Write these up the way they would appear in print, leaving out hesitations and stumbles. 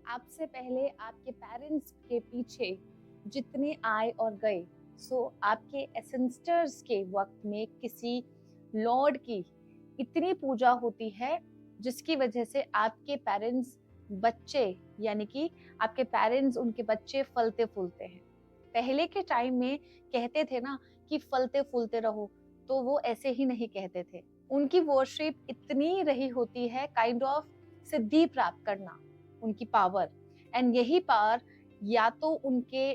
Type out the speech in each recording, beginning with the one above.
आपसे पहले आपके पेरेंट्स के पीछे जितने आए और गए, सो आपके एसेंस्टर्स के वक्त में किसी लॉर्ड की इतनी पूजा होती है जिसकी वजह से आपके पेरेंट्स बच्चे यानी कि आपके पेरेंट्स उनके बच्चे फलते फूलते हैं। पहले के टाइम में कहते थे ना कि फलते फूलते रहो, तो वो ऐसे ही नहीं कहते थे। उनकी वर्शिप इतनी रही होती है, काइंड ऑफ सिद्धि प्राप्त करना, उनकी पावर। एंड यही पावर या तो उनके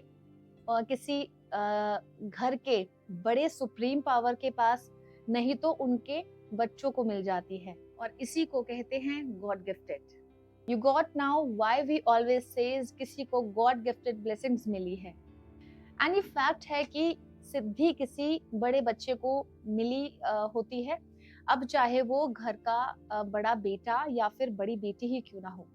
किसी घर के बड़े सुप्रीम पावर के पास, नहीं तो उनके बच्चों को मिल जाती है, और इसी को कहते हैं god gifted. You got now why we always says किसी को गॉड गिफ्टेड ब्लेसिंग्स मिली है। एंड ये फैक्ट है कि सिद्धि किसी बड़े बच्चे को मिली होती है, अब चाहे वो घर का बड़ा बेटा या फिर बड़ी बेटी ही क्यों ना हो।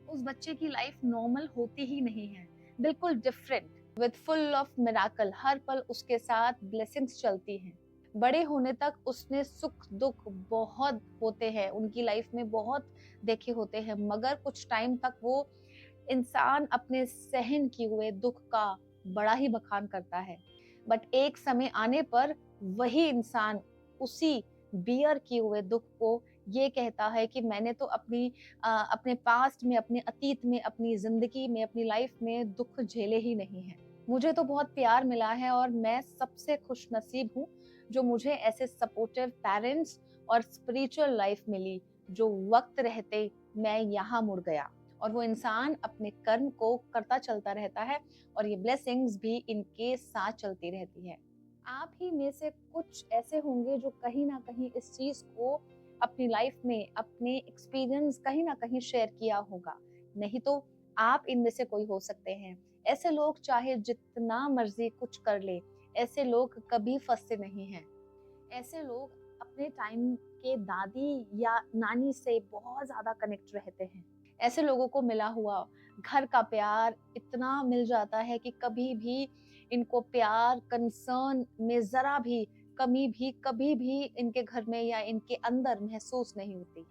उस बच्चे की लाइफ नॉर्मल होती ही नहीं है, बिल्कुल different, with full of miracle. हर पल उसके साथ ब्लेसिंग्स चलती हैं। बड़े होने तक उसने सुख दुख बहुत होते हैं उनकी लाइफ में, बहुत देखे होते हैं, मगर कुछ टाइम तक वो इंसान अपने सहन किए हुए दुख का बड़ा ही बखान करता है। बट एक समय आने पर वही इंसान उसी बियर किए हुए दुख को ये कहता है कि मैंने तो अपने पास्ट में, अपने अतीत में, अपनी जिंदगी में, अपनी लाइफ में दुख झेले ही नहीं है। मुझे तो बहुत प्यार मिला है और मैं सबसे खुश नसीब हूँ जो मुझे ऐसे सपोर्टिव पेरेंट्स और स्पिरिचुअल लाइफ मिली, जो वक्त रहते मैं यहाँ मुड़ गया। और वो इंसान अपने कर्म को करता चलता रहता है और ये ब्लेसिंग्स भी इनके साथ चलती रहती है। आप ही में से कुछ ऐसे होंगे जो कहीं ना कहीं इस चीज को अपनी लाइफ में, अपने एक्सपीरियंस कहीं ना कहीं शेयर किया होगा, नहीं तो आप इनमें से कोई हो सकते हैं। ऐसे लोग चाहे जितना मर्जी कुछ कर ले, ऐसे लोग कभी फंसते नहीं हैं। ऐसे लोग अपने टाइम के दादी या नानी से बहुत ज्यादा कनेक्ट रहते हैं। ऐसे लोगों को मिला हुआ घर का प्यार इतना मिल जाता है कि कभी भी इनको प्यार, कंसर्न में जरा भी कमी भी कभी भी इनके घर में या इनके अंदर महसूस नहीं होती।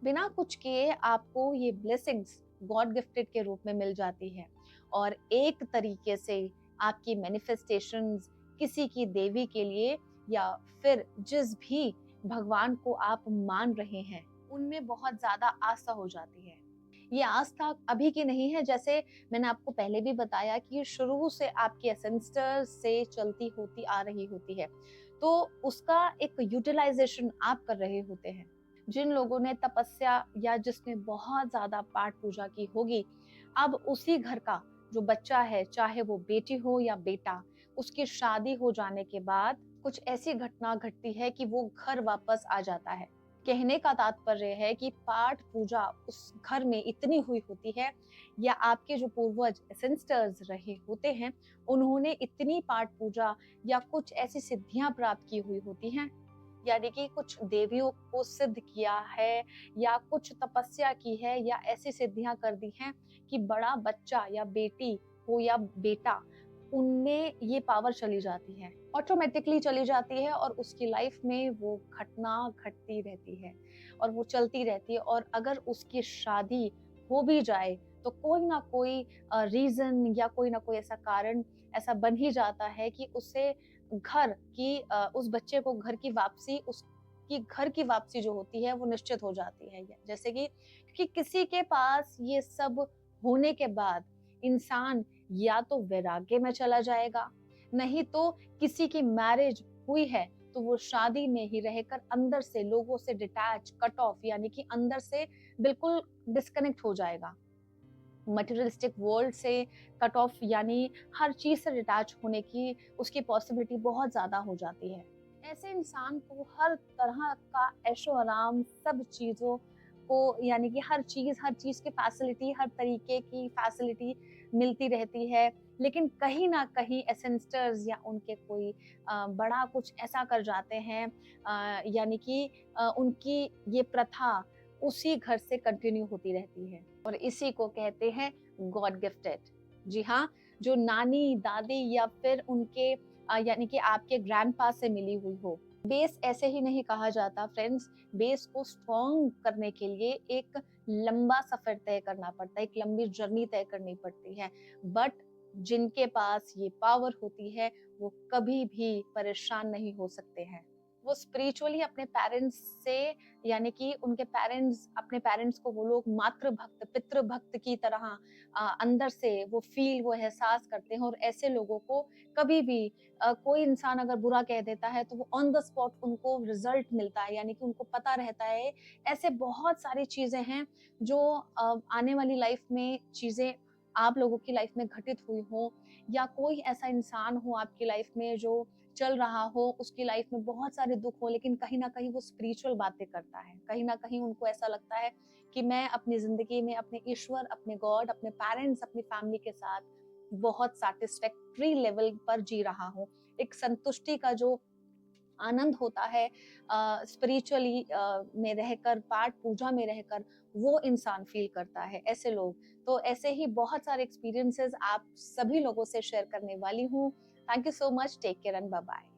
बिना कुछ किए आपको ये ब्लेसिंग्स गॉड गिफ्टेड के रूप में मिल जाती है, और एक तरीके से आपकी मैनिफेस्टेशंस किसी की देवी के लिए या फिर जिस भी भगवान को आप मान रहे हैं उनमें बहुत ज्यादा आस्था हो जाती है। ये आस्था अभी की नहीं है, जैसे मैंने आपको पहले भी बताया कि ये शुरू से आपके एसेंस्टर्स से चलती होती आ रही होती है, तो उसका एक यूटिलाइजेशन आप कर रहे होते हैं। जिन लोगों ने तपस्या या जिसने बहुत ज्यादा पाठ पूजा की होगी, अब उसी घर का जो बच्चा है, चाहे वो बेटी हो या बेटा, उसकी शादी हो जाने के बाद कुछ ऐसी घटना घटती है कि वो घर वापस आ जाता है। कहने का तात्पर्य है कि पाठ पूजा उस घर में इतनी हुई होती है, या आपके जो पूर्वज एसेंस्टर्स रहे होते हैं उन्होंने इतनी पाठ पूजा या कुछ ऐसी सिद्धियां प्राप्त की हुई होती हैं, यानी कि कुछ देवियों को सिद्ध किया है या कुछ तपस्या की है या ऐसी सिद्धियां कर दी हैं कि बड़ा बच्चा या बेटी हो या बेटा, उनमें ये पावर चली जाती है, ऑटोमेटिकली चली जाती है, और उसकी लाइफ में वो घटना घटती रहती है और वो चलती रहती है। और अगर उसकी शादी हो भी जाए तो कोई ना कोई रीजन या कोई ना कोई ऐसा कारण ऐसा बन ही जाता है कि उसे घर की उस बच्चे को घर की वापसी, उसकी घर की वापसी जो होती है वो निश्चित हो जाती है। जैसे कि किसी के पास ये सब होने के बाद इंसान या तो वैराग्य में चला जाएगा, नहीं तो किसी की मैरिज हुई है तो वो शादी में ही रहकर अंदर से लोगों से डिटैच, कट ऑफ, यानी कि अंदर से बिल्कुल डिस्कनेक्ट हो जाएगा मटेरियलिस्टिक वर्ल्ड से, कट ऑफ, यानी हर चीज से डिटैच होने की उसकी पॉसिबिलिटी बहुत ज्यादा हो जाती है। ऐसे इंसान को हर तरह का ऐशो आराम, सब चीजों को, यानी कि हर चीज की फैसिलिटी, हर तरीके की फैसिलिटी मिलती रहती है, लेकिन कहीं ना कहीं एसेंस्टर्स या उनके कोई बड़ा कुछ ऐसा कर जाते हैं, यानी कि उनकी ये प्रथा उसी घर से कंटिन्यू होती रहती है, और इसी को कहते हैं गॉड गिफ्टेड। जी हाँ, जो नानी दादी या फिर उनके यानी कि आपके ग्रैंडपा से मिली हुई हो। बेस ऐसे ही नहीं कहा जाता फ्रेंड्स, बेस को स्ट्रॉन्ग करने के लिए एक लंबा सफर तय करना पड़ता है, एक लंबी जर्नी तय करनी पड़ती है। बट जिनके पास ये पावर होती है, वो कभी भी परेशान नहीं हो सकते हैं। वो स्पिरिचुअली अपने पेरेंट्स से, यानी कि उनके पेरेंट्स, अपने पेरेंट्स को वो लोग मातृ भक्त, पितृ भक्त की तरह अंदर से वो फील, वो एहसास करते हैं। और ऐसे लोगों को कभी भी कोई इंसान अगर बुरा कह देता है तो वो ऑन द स्पॉट उनको रिजल्ट मिलता है, यानी कि उनको पता रहता है। ऐसे बहुत सारी चीजें हैं जो आने वाली लाइफ में चीजें आप लोगों की लाइफ में घटित हुई हो, या कोई ऐसा इंसान हो आपकी लाइफ में जो चल रहा हो, उसकी लाइफ में बहुत सारे दुख हो, लेकिन कहीं ना कहीं वो स्पिरिचुअल बातें करता है, कहीं ना कहीं उनको ऐसा लगता है कि मैं अपनी जिंदगी में अपने ईश्वर, अपने गॉड, अपने पेरेंट्स, अपनी फैमिली के साथ बहुत सैटिस्फैक्ट्री लेवल पर जी रहा हूँ। एक संतुष्टि का जो आनंद होता है स्पिरिचुअली में रहकर, पाठ पूजा में रहकर, वो इंसान फील करता है। ऐसे लोग, तो ऐसे ही बहुत सारे एक्सपीरियंसेस आप सभी लोगों से शेयर करने वाली हूँ। Thank you so much, take care and bye bye.